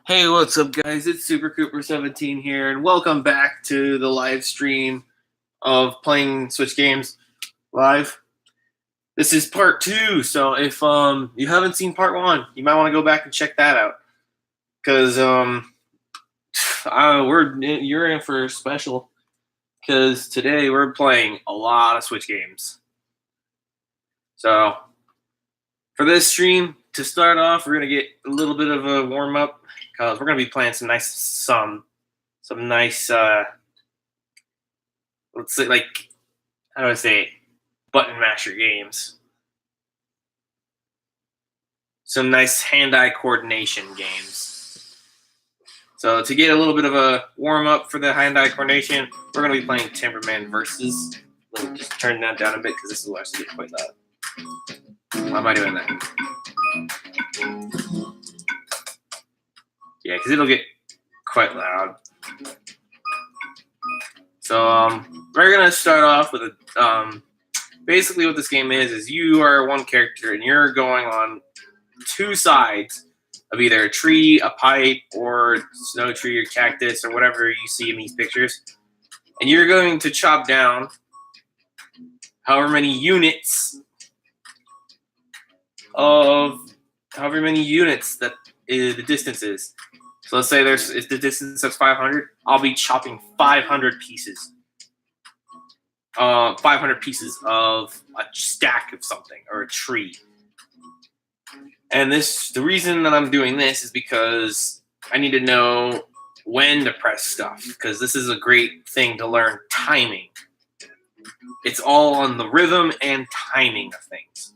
Hey, what's up, guys? It's Super Cooper17 here, and welcome back to the live stream of playing Switch games live. This is part 2, so if you haven't seen part 1, you might want to go back and check that out, because you're in for a special, because today we're playing a lot of Switch games. So for this stream, to start off, we're gonna get a little bit of a warm up. Because we're gonna be playing some nice, let's say, like, how do I say it? Button masher games. Some nice hand-eye coordination games. So to get a little bit of a warm up for the hand-eye coordination, we're gonna be playing Timberman Versus. Let me just turn that down a bit because this is where I get quite loud. Why am I doing that? Yeah, because it'll get quite loud. So we're gonna start off with a basically what this game is you are one character and you're going on two sides of either a tree, a pipe, or snow tree or cactus or whatever you see in these pictures, and you're going to chop down however many units that the distance is. So let's say if the distance is 500, I'll be chopping 500 pieces. 500 pieces of a stack of something or a tree. And the reason that I'm doing this is because I need to know when to press stuff, because this is a great thing to learn timing. It's all on the rhythm and timing of things.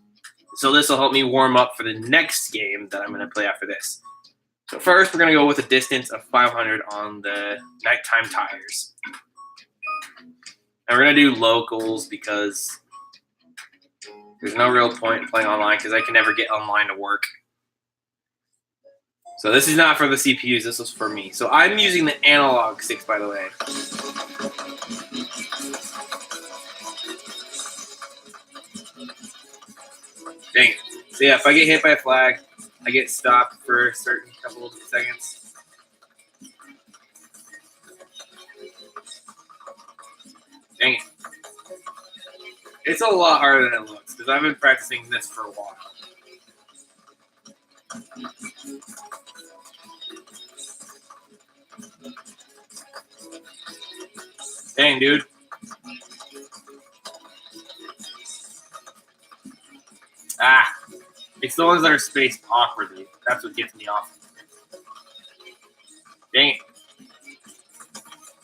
So this will help me warm up for the next game that I'm going to play after this. So first, we're going to go with a distance of 500 on the nighttime tires. And we're going to do locals because there's no real point in playing online because I can never get online to work. So this is not for the CPUs, this is for me. So I'm using the analog sticks, by the way. Dang it. So yeah, if I get hit by a flag, I get stopped for a certain couple of seconds. Dang it. It's a lot harder than it looks, because I've been practicing this for a while. Dang, dude. It's the ones that are spaced awkwardly. That's what gets me off. Dang it.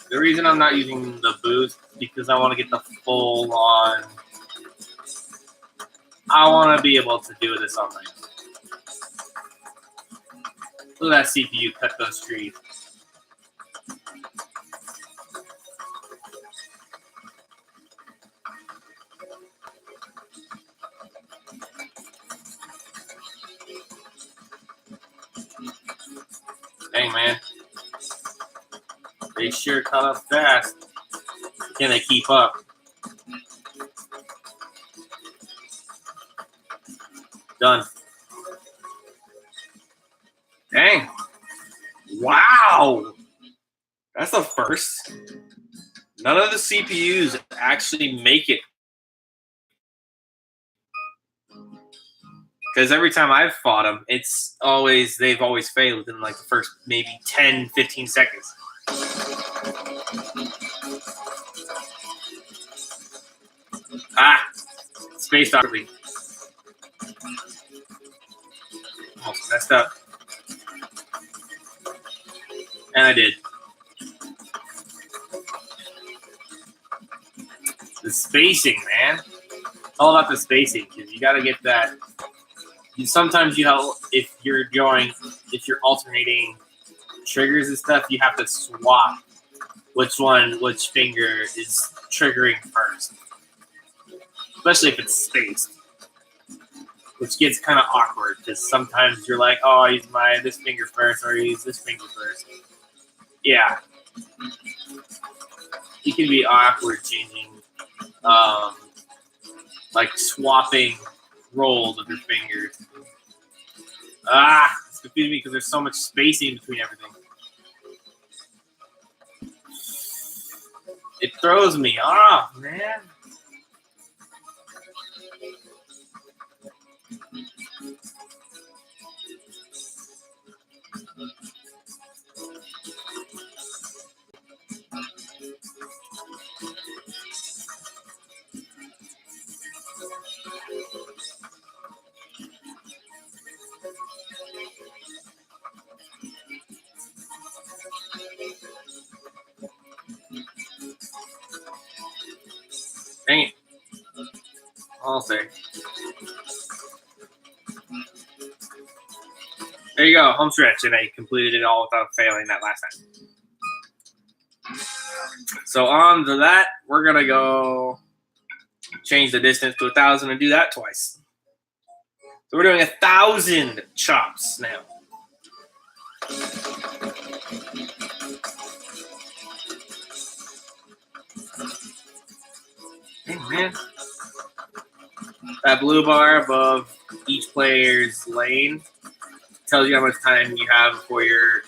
The reason I'm not using the boost is because I want to get the full on. I want to be able to do this on my own. Look at that CPU cut those trees. Dang, man. They sure cut up fast. Can they keep up? Done. Dang. Wow. That's the first. None of the CPUs actually make it. Because every time I've fought them, they've always failed within like the first maybe 10, 15 seconds. Spaced awkwardly. Almost messed up. And I did. The spacing, man. It's all about the spacing, because you got to get that. Sometimes if you're alternating triggers and stuff, you have to swap which finger is triggering first. Especially if it's spaced, which gets kind of awkward because sometimes you're like, oh, I use this finger first, or I use this finger first. Yeah, it can be awkward changing, like swapping rolls of your fingers. confusing me because there's so much spacing between everything. It throws me off, man. Dang it. I'll say. There you go, home stretch, and I completed it all without failing that last time. So on to that, we're gonna go change the distance to 1,000 and do that twice. So we're doing 1,000 chops now. Hey, man. That blue bar above each player's lane tells you how much time you have before you're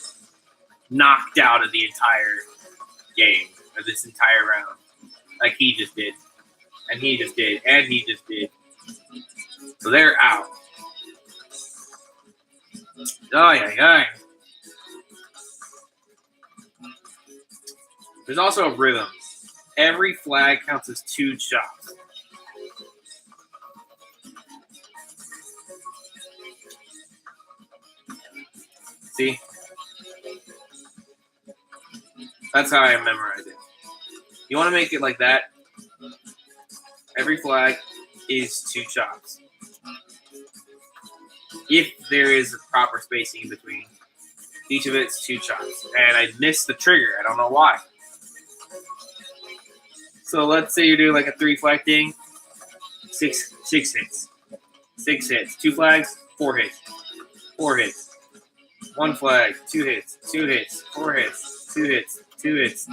knocked out of the entire game, or this entire round. Like he just did. And he just did. And he just did. So they're out. Oh, yeah. There's also a rhythm. Every flag counts as 2 chops. See? That's how I memorize it. You want to make it like that. Every flag is 2 chops. If there is a proper spacing in between. Each of it's 2 chops. And I missed the trigger. I don't know why. So let's say you're doing like a 3 flag thing. 6 hits. 6 hits. 2 flags, 4 hits. 4 hits. 1 flag, 2 hits. 2 hits. 4 hits. 2 hits. 2 hits.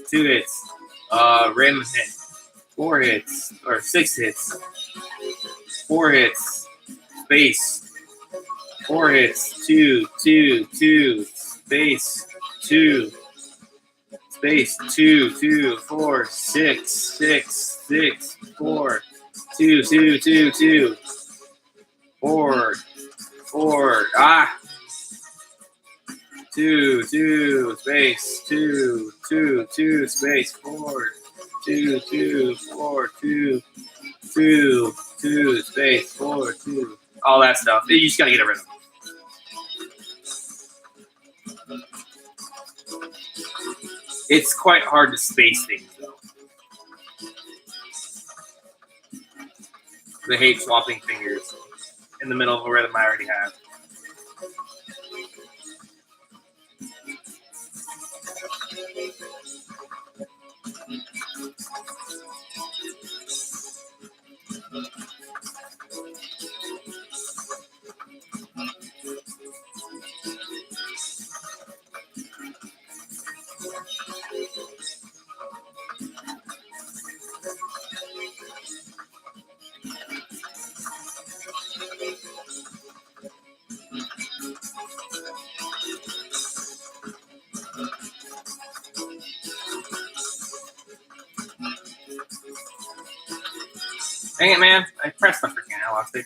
2 hits. Random hit. 4 hits. Or 6 hits. 4 hits. Space. 4 hits. 2, 2, 2. Space. 2. Space. 2, 2, 4, 6, 6, 6, 4, 2, 2, 2, 2. 4, 4. 2, 2, space, 2, 2, 2, space, 4, 2, 2, 4, 2, 2, 2, space, 4, 2. All that stuff. You just gotta get a rhythm. It's quite hard to space things, though. I hate swapping fingers in the middle of a rhythm I already have. Dang it, man. I pressed the freaking analog stick.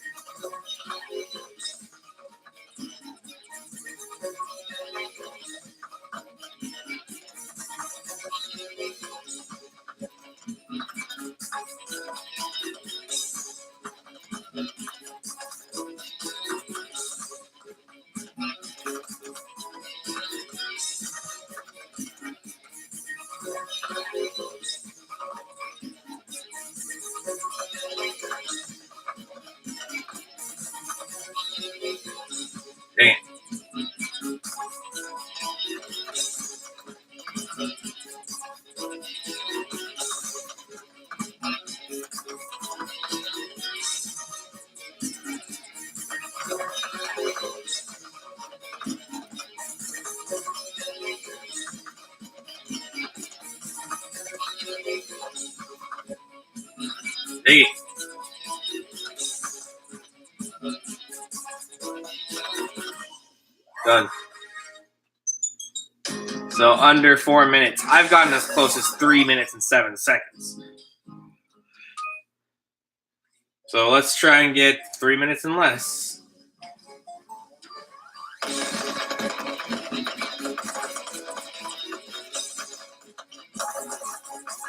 Dang it. Dang it. Done. So under 4 minutes. I've gotten as close as 3 minutes and 7 seconds. So let's try and get 3 minutes and less.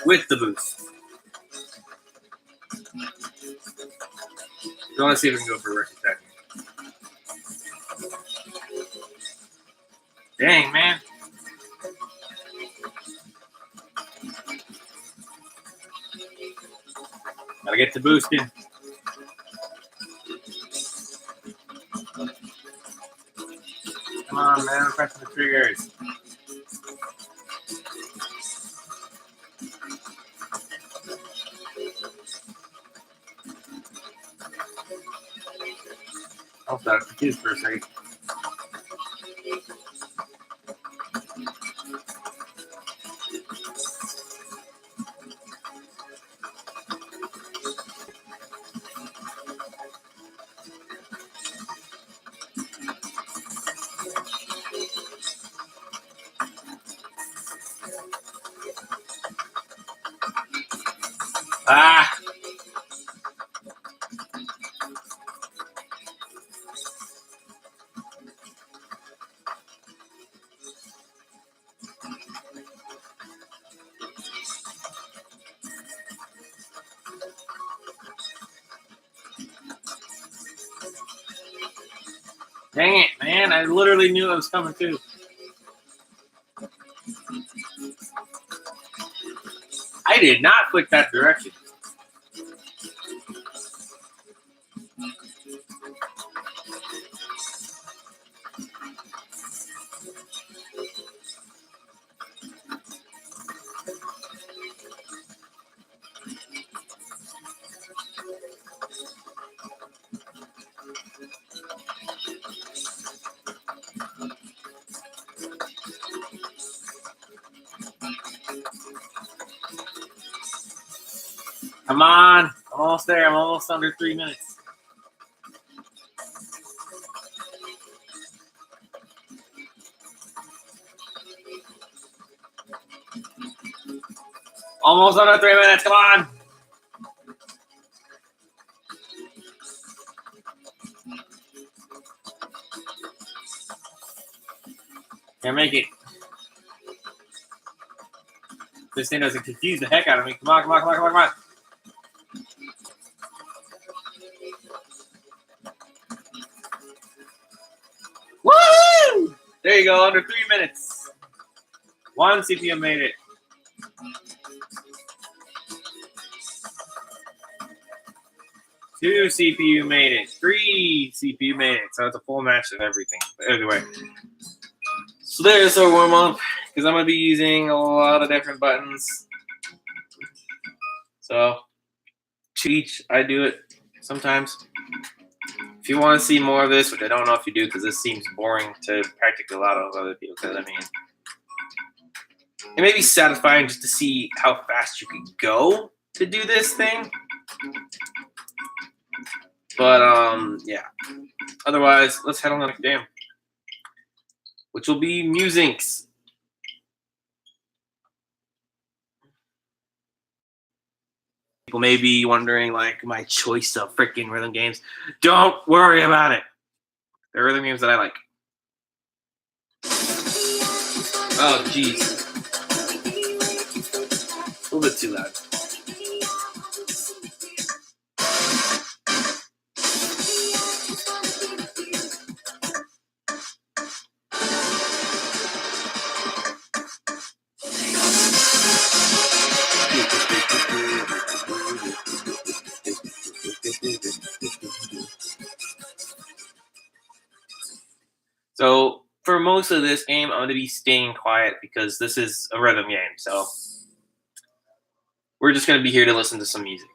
With the boost. So let's see if we can go for a record attack. Dang, man. Gotta get the boost in. Come on, man. I'm pressing the triggers. I got confused for a second. Ah! Dang it, man. I literally knew it was coming too. I did not click that direction. Come on. I'm almost there. I'm almost under 3 minutes. Almost under 3 minutes. Come on. Can't make it. This thing doesn't confuse the heck out of me. Come on, come on, come on, come on, come on. Woo! There you go, under 3 minutes. 1 CPU made it. 2 CPU made it. 3 CPU made it. So it's a full match of everything. But anyway. So there's our warm up. Because I'm going to be using a lot of different buttons. So to each, I do it sometimes. If you want to see more of this, which I don't know if you do, because this seems boring to practically a lot of other people, because I mean, it may be satisfying just to see how fast you can go to do this thing. But yeah. Otherwise, let's head on to the exam, which will be Musinx. People may be wondering, like, my choice of freaking rhythm games. Don't worry about it. They're rhythm games that I like. Oh, jeez. A little bit too loud. So for most of this game, I'm going to be staying quiet because this is a rhythm game. So we're just going to be here to listen to some music.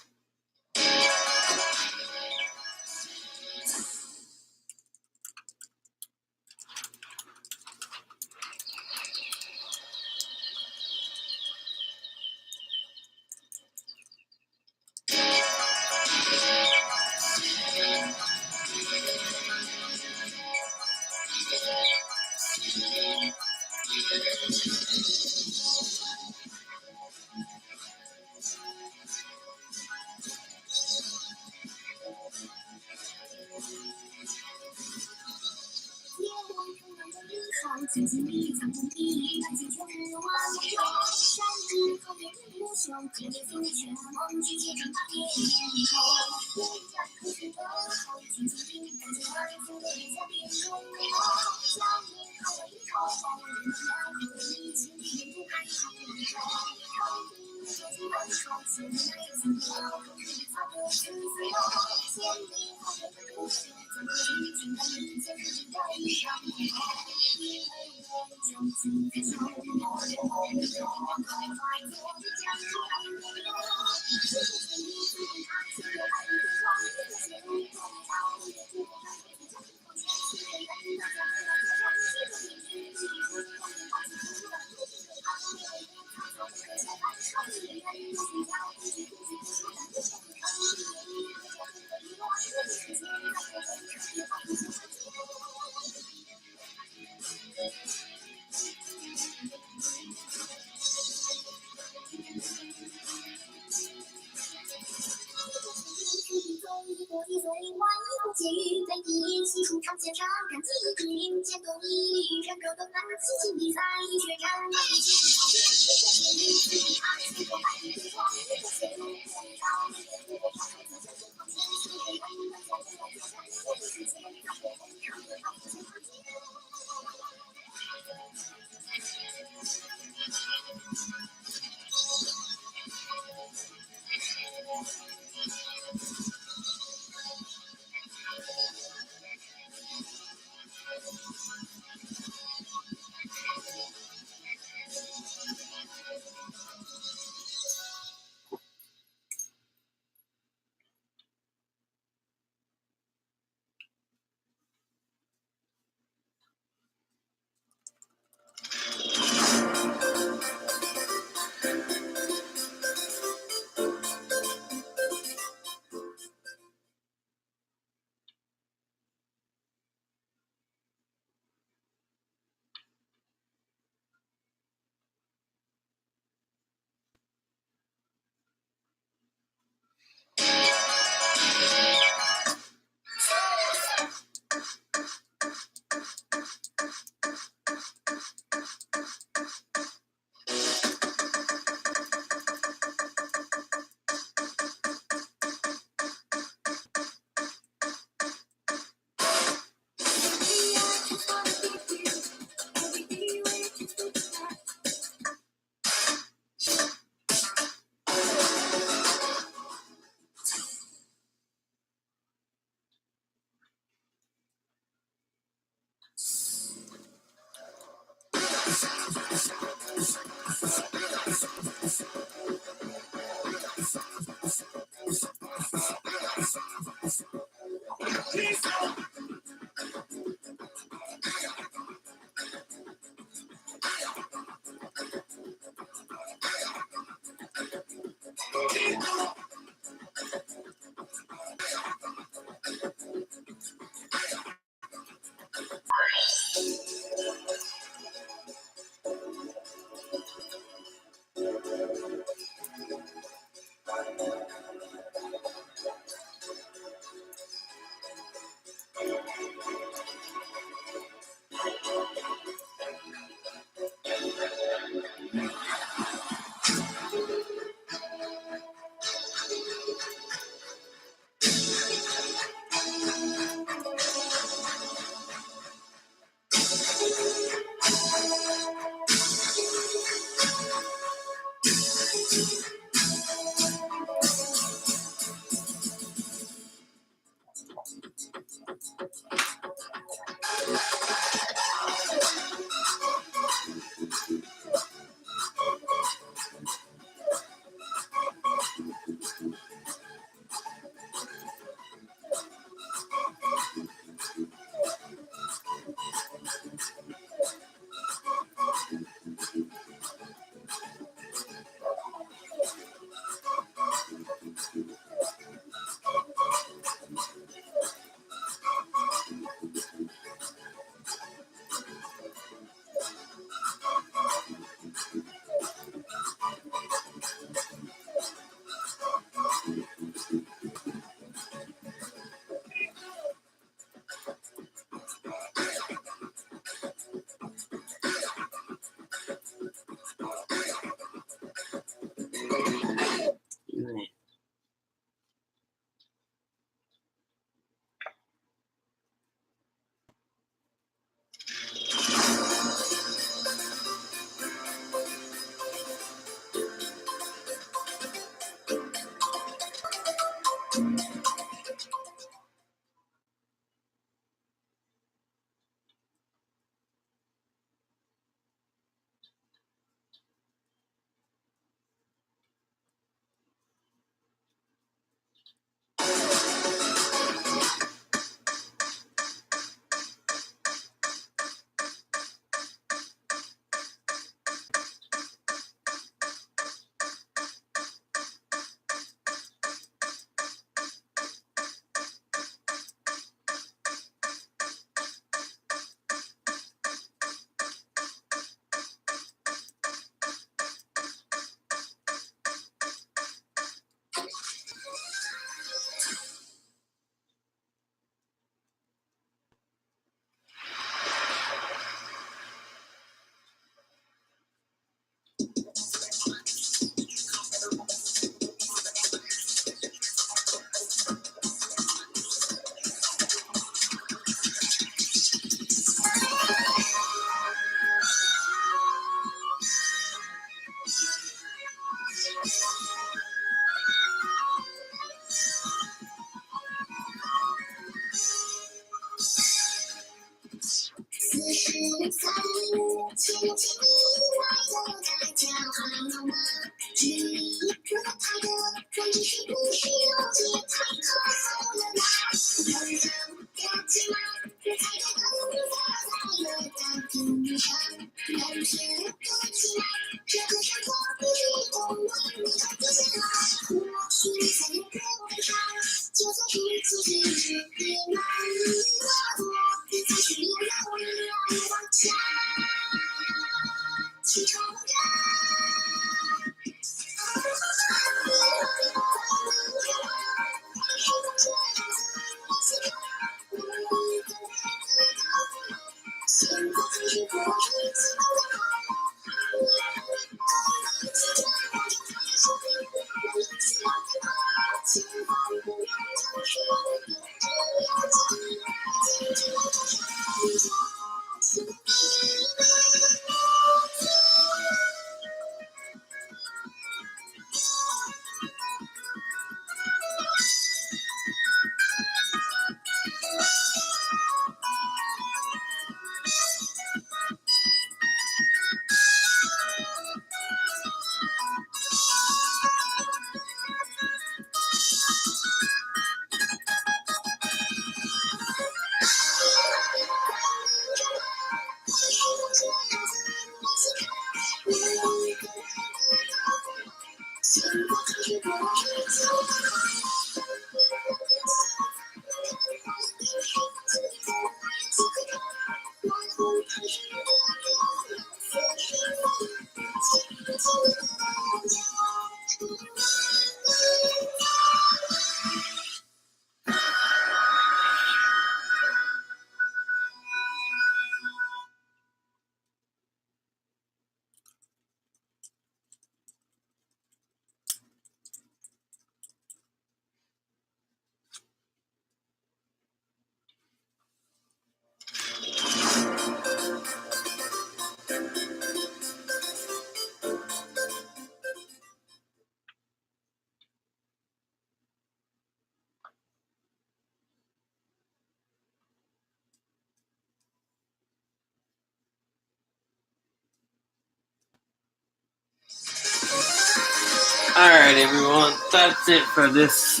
Alright everyone, that's it for this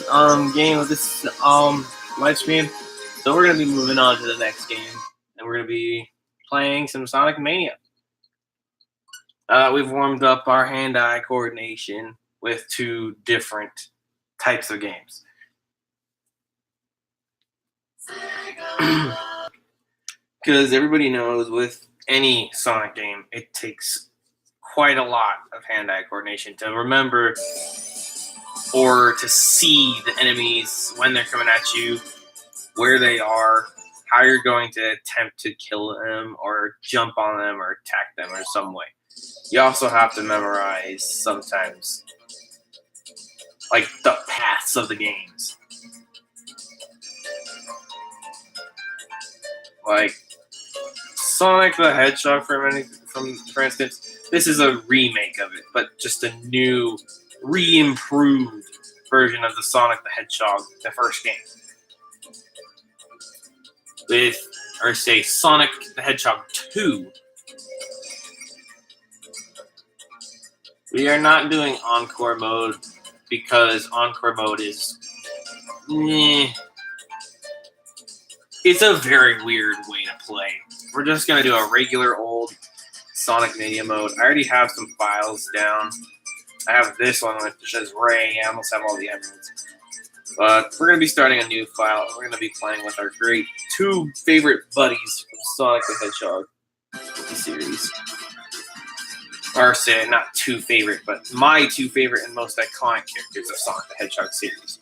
game of this live stream. So we're gonna be moving on to the next game, and we're gonna be playing some Sonic Mania. We've warmed up our hand-eye coordination with 2 different types of games. Because everybody knows with any Sonic game, it takes quite a lot of hand-eye coordination to remember or to see the enemies when they're coming at you, where they are, how you're going to attempt to kill them or jump on them or attack them in some way. You also have to memorize sometimes, like, the paths of the games. Like Sonic the Hedgehog, for instance, this is a remake of it, but just a new, re-improved version of the Sonic the Hedgehog, the first game. Sonic the Hedgehog 2. We are not doing Encore mode because Encore mode is... it's a very weird way to play. We're just going to do a regular old Sonic Mania mode. I already have some files down. I have this one which says Ray. I almost have all the emeralds. But we're going to be starting a new file. We're going to be playing with our great 2 favorite buddies from Sonic the Hedgehog series. Or say, not 2 favorite, but my 2 favorite and most iconic characters of Sonic the Hedgehog series.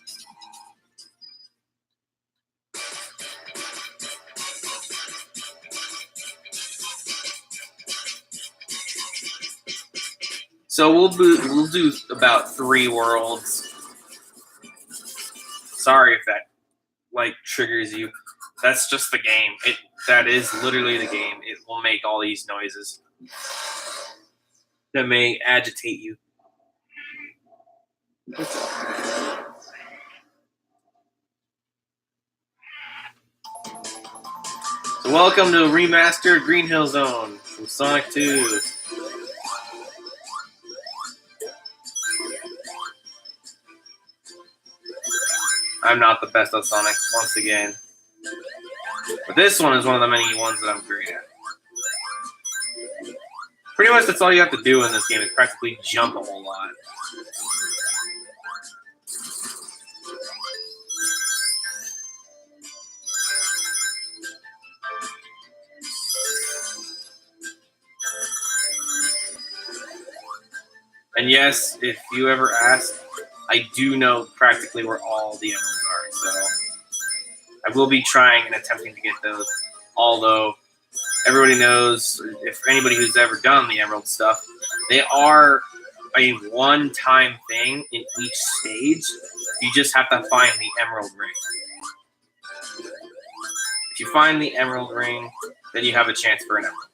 So we'll do about 3 worlds. Sorry if that triggers you. That's just the game. That is literally the game. It will make all these noises that may agitate you. So welcome to remastered Green Hill Zone from Sonic 2. I'm not the best at Sonic, once again. But this one is one of the many ones that I'm great at. Pretty much that's all you have to do in this game is practically jump a whole lot. And yes, if you ever ask, I do know practically where all the emeralds are, so I will be trying and attempting to get those. Although everybody knows, if anybody who's ever done the emerald stuff, they are a one-time thing in each stage. You just have to find the emerald ring. If you find the emerald ring, then you have a chance for an emerald.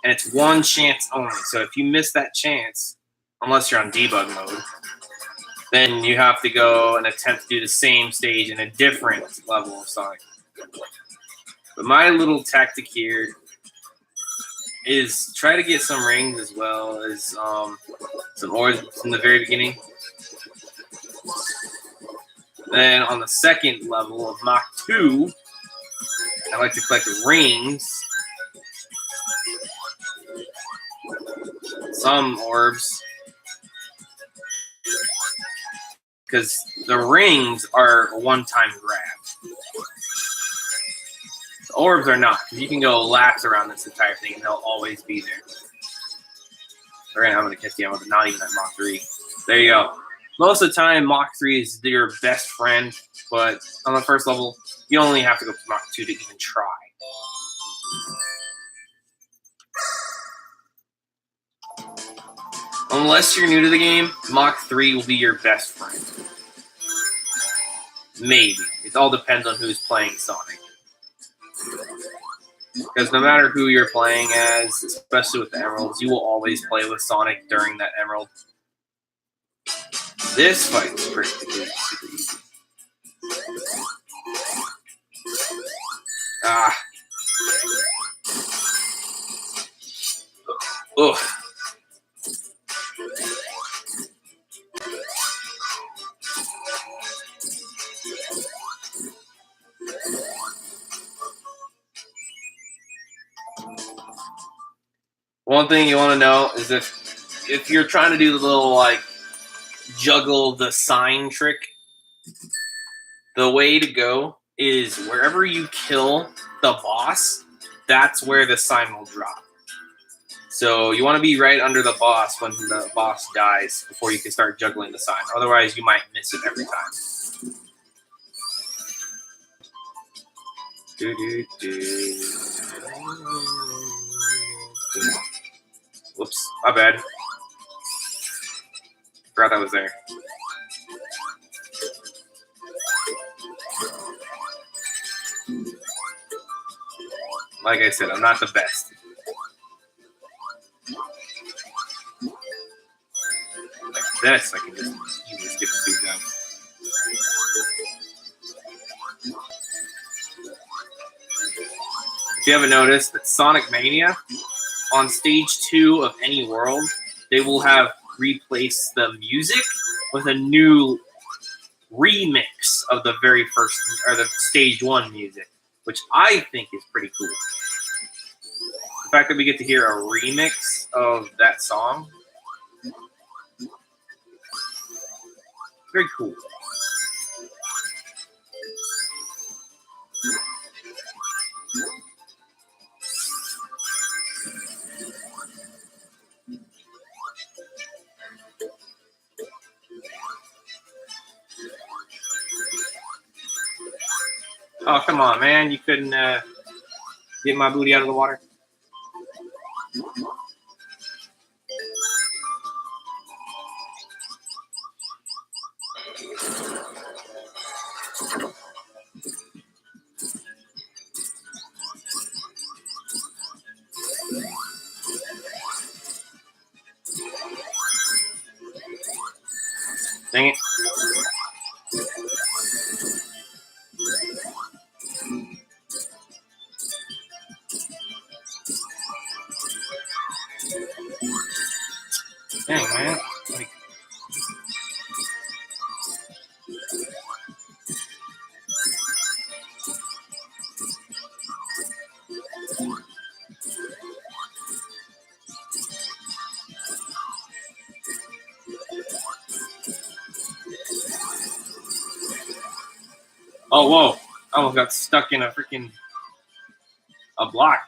And it's one chance only. So if you miss that chance, unless you're on debug mode, then you have to go and attempt to do the same stage in a different level of Sonic. But my little tactic here is try to get some rings as well as some ores from the very beginning. Then on the second level of Mach 2, I like to collect rings, some orbs, because the rings are a one-time grab. The orbs are not, because you can go laps around this entire thing and they'll always be there. Alright, I'm going to catch the emerald, but not even at Mach 3. There you go. Most of the time, Mach 3 is your best friend, but on the first level, you only have to go to Mach 2 to even try. Unless you're new to the game, Mach 3 will be your best friend. Maybe. It all depends on who's playing Sonic. Because no matter who you're playing as, especially with the emeralds, you will always play with Sonic during that emerald. This fight is pretty super easy. Ugh. One thing you want to know is if you're trying to do the little like juggle the sign trick, the way to go is wherever you kill the boss, that's where the sign will drop. So you want to be right under the boss when the boss dies before you can start juggling the sign. Otherwise, you might miss it every time. Whoops, my bad. Forgot that was there. Like I said, I'm not the best. Like this, I can just easily skip and do that. If you haven't noticed, that Sonic Mania, on stage 2 of any world, they will have replaced the music with a new remix of the very first, or the stage 1 music, which I think is pretty cool. The fact that we get to hear a remix of that song, very cool. Oh, come on, man. You couldn't get my booty out of the water? Dang it. Dang, man. Like, oh, whoa. I almost got stuck in a freaking block.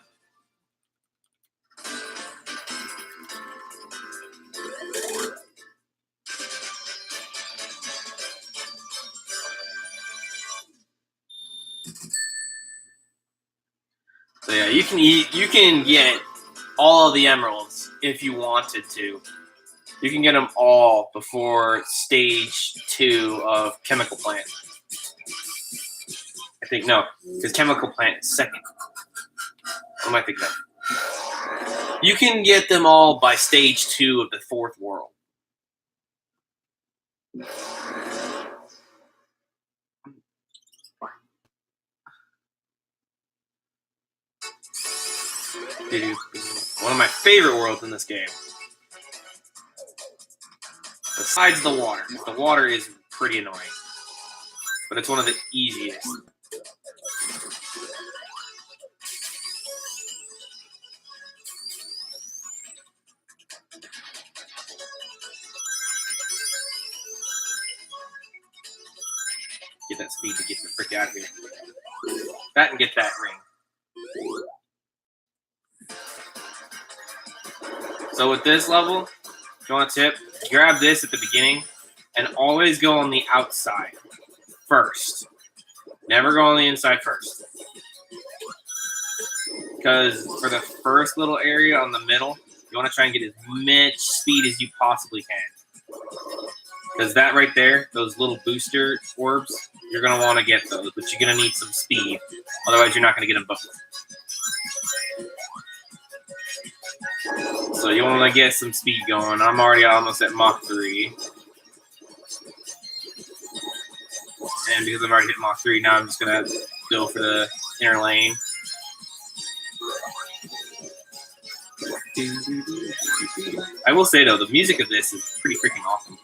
So yeah, you can get all of the emeralds if you wanted to. You can get them all before stage 2 of Chemical Plant. I think no, because Chemical Plant is second. What am I thinking of? You can get them all by stage 2 of the 4th world. One of my favorite worlds in this game. Besides the water. The water is pretty annoying. But it's one of the easiest. Get that speed to get the frick out of here. That and get that ring. So with this level, if you want a tip, grab this at the beginning and always go on the outside first. Never go on the inside first. Because for the first little area on the middle, you want to try and get as much speed as you possibly can. Because that right there, those little booster orbs, you're going to want to get those, but you're going to need some speed. Otherwise, you're not going to get them both. So you want to get some speed going. I'm already almost at Mach 3. And because I've already hit Mach 3, now I'm just going to go for the inner lane. I will say, though, the music of this is pretty freaking awesome.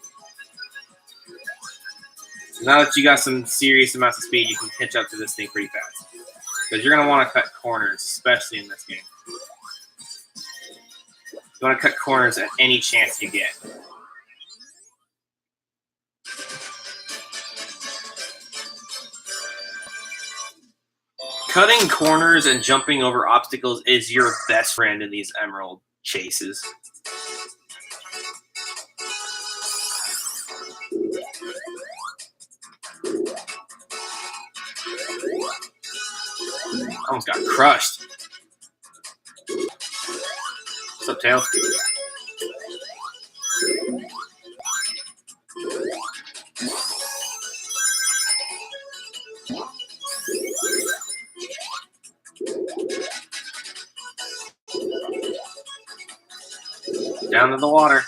Now that you got some serious amounts of speed, you can catch up to this thing pretty fast. Because you're going to want to cut corners, especially in this game. You want to cut corners at any chance you get. Cutting corners and jumping over obstacles is your best friend in these emerald chases. Almost got crushed. What's up, Tails? Down to the water.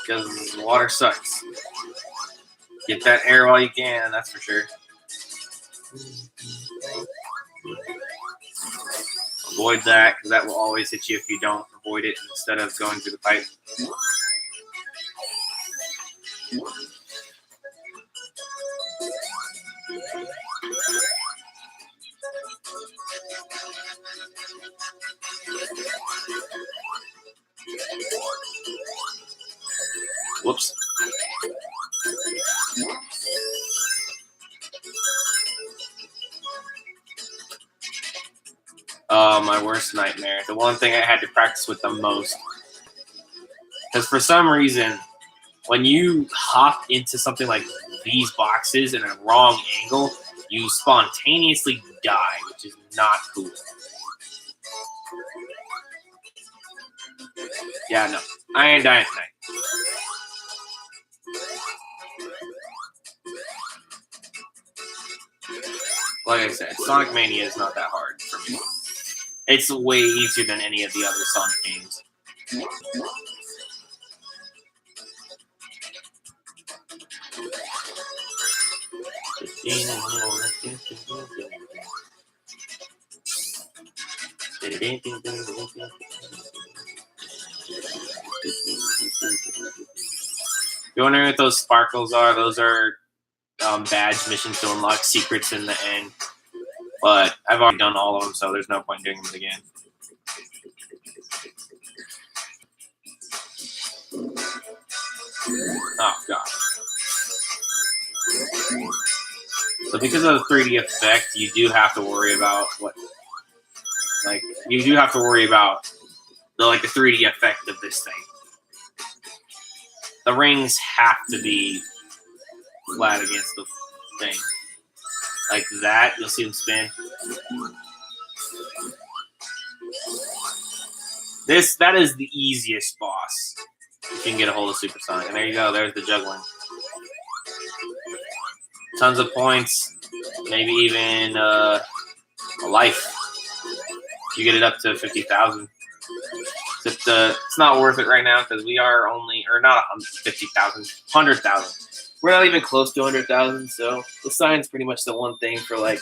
Because the water sucks. Get that air while you can, that's for sure. Avoid that, because that will always hit you if you don't avoid it instead of going through the pipe. Whoops. Oh, my worst nightmare. The one thing I had to practice with the most. Because for some reason, when you hop into something like these boxes in a wrong angle, you spontaneously die, which is not cool. Yeah, no. I ain't dying tonight. Like I said, Sonic Mania is not that hard for me. It's way easier than any of the other Sonic games. You wondering what those sparkles are? Those are badge missions to unlock secrets in the end. But I've already done all of them, so there's no point doing them again. Oh, God. So because of the 3D effect, you do have to worry about you do have to worry about the 3D effect of this thing. The rings have to be flat against the thing. Like that, you'll see them spin. That is the easiest boss. You can get a hold of Supersonic. And there you go, there's the juggling. Tons of points, maybe even a life. You get it up to 50,000. It's not worth it right now because we are only, or not 50,000, 100,000. We're not even close to 100,000, so the sign's pretty much the one thing for Are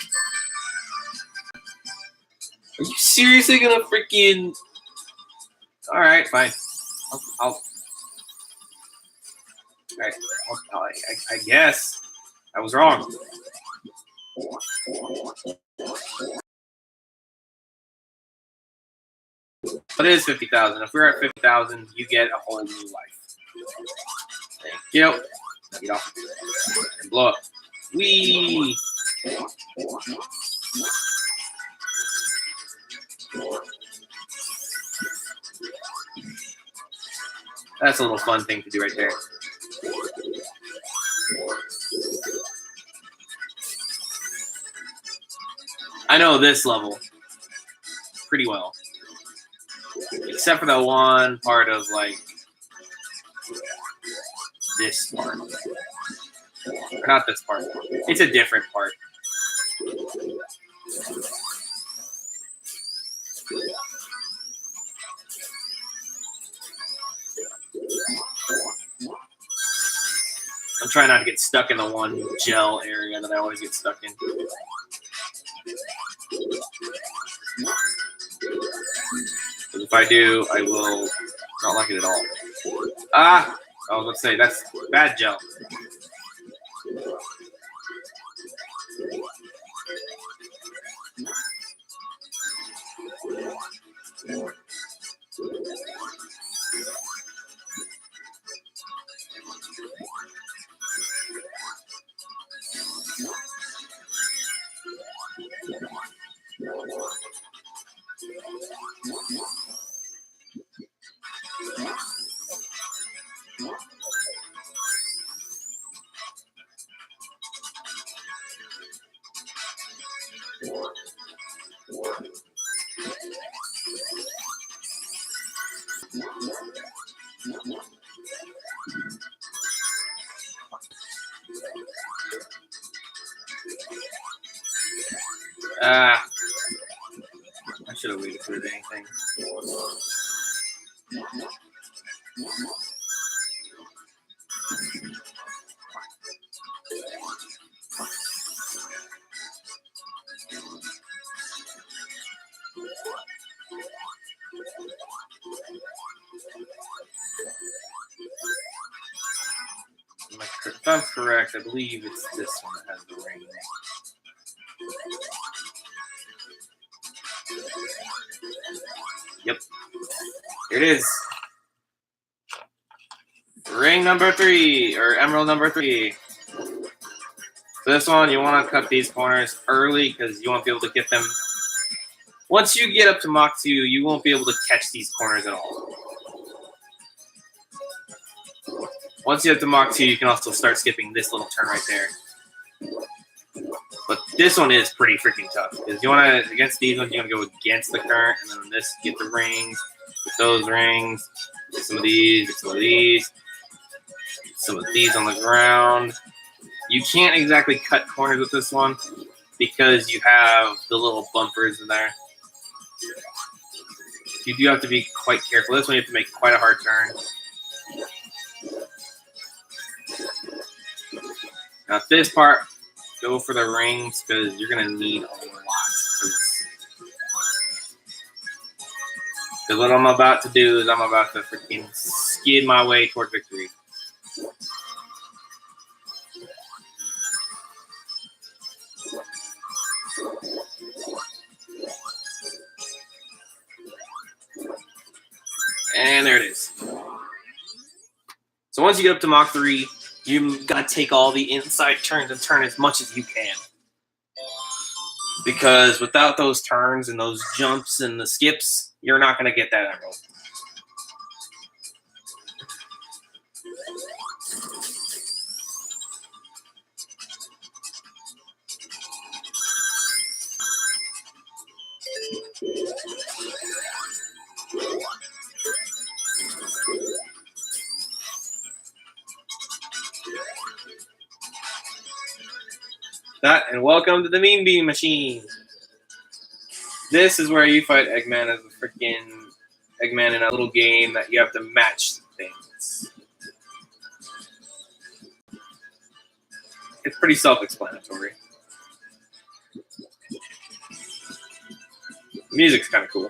you seriously gonna freaking? All right, fine. All right, I guess I was wrong. But it is 50,000. If we're at 50,000, you get a whole new life. Thank you. Get off and blow up. Whee! That's a little fun thing to do right there. I know this level pretty well. Except for the one part of this part. Or not this part. It's a different part. I'm trying not to get stuck in the one gel area that I always get stuck in. If I do, I will not like it at all. Ah! I was going to say, that's bad gel. Ah, I should have waited for anything. If I'm correct, I believe it's this one that has the ring. Yep. Here it is. Ring number 3, or emerald number 3. For this one, you want to cut these corners early because you won't be able to get them. Once you get up to Mach 2, you won't be able to catch these corners at all. Once you get to Mach 2, you can also start skipping this little turn right there. But this one is pretty freaking tough because you want to, against these ones, you want to go against the current, and then on this, get the rings, get those rings, get some of these, get some of these, get some of these on the ground. You can't exactly cut corners with this one because you have the little bumpers in there. You do have to be quite careful. This one, you have to make quite a hard turn. Now, this part, go for the rings because you're going to need a lot for this. Because what I'm about to do is I'm about to freaking skid my way toward victory. And there it is. So once you get up to Mach 3, you got to take all the inside turns and turn as much as you can. Because without those turns and those jumps and the skips, you're not going to get that emerald. That, and welcome to the Mean Bean Machine. This is where you fight Eggman as a freaking Eggman in a little game that you have to match things. It's pretty self-explanatory. The music's kind of cool.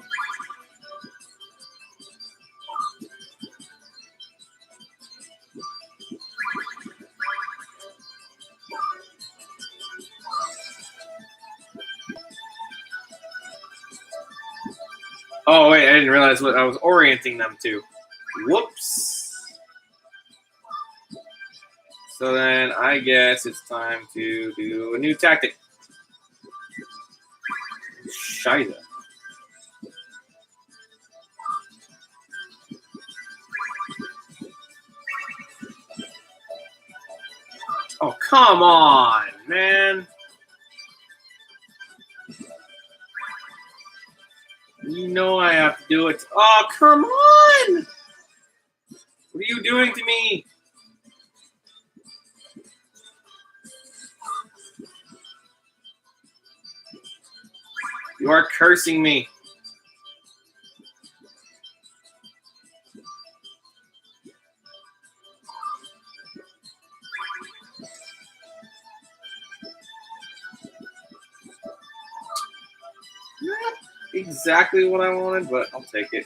Oh, wait, I didn't realize what I was orienting them to. Whoops. So then I guess it's time to do a new tactic. Scheiße. Oh, come on, man. You know I have to do it. Oh, come on! What are you doing to me? You are cursing me. Not exactly what I wanted, but I'll take it.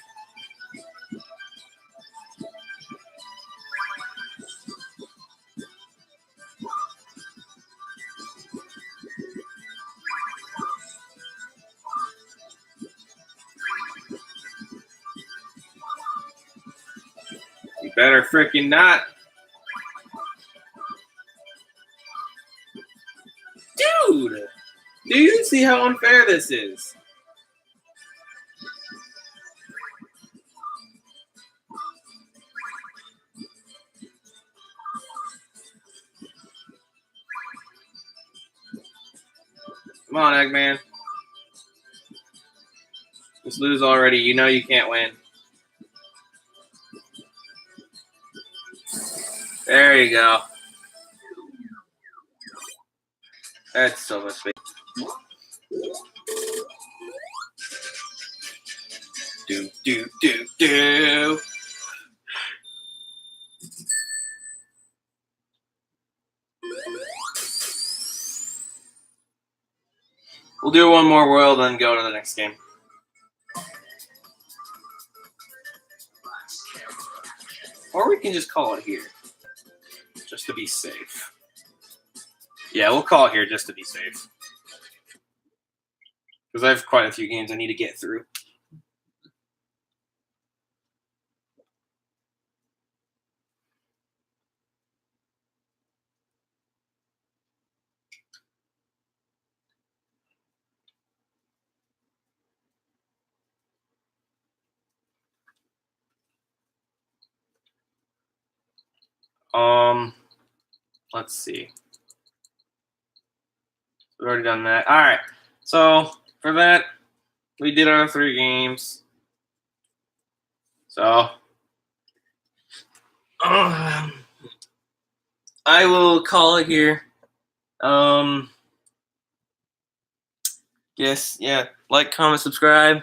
You better freaking not. Dude! Do you see how unfair this is? Come on, Eggman. Just lose already. You know you can't win. There you go. That's so much space. Do. We'll do one more world, then go to the next game. Or we can just call it here, just to be safe. Yeah, we'll call it here just to be safe. Because I have quite a few games I need to get through. Let's see. We've already done that. All right. So for that, we did our 3 games. So I will call it here. Yes, yeah. Like, comment, subscribe.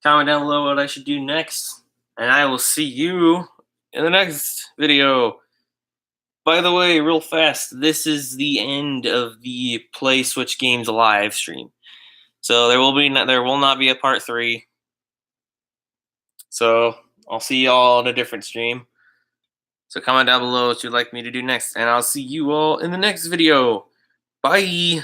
Comment down below what I should do next. And I will see you in the next video. By the way, real fast, this is the end of the Play Switch Games live stream. So there will not be a part 3. So I'll see y'all in a different stream. So comment down below what you'd like me to do next, and I'll see you all in the next video. Bye.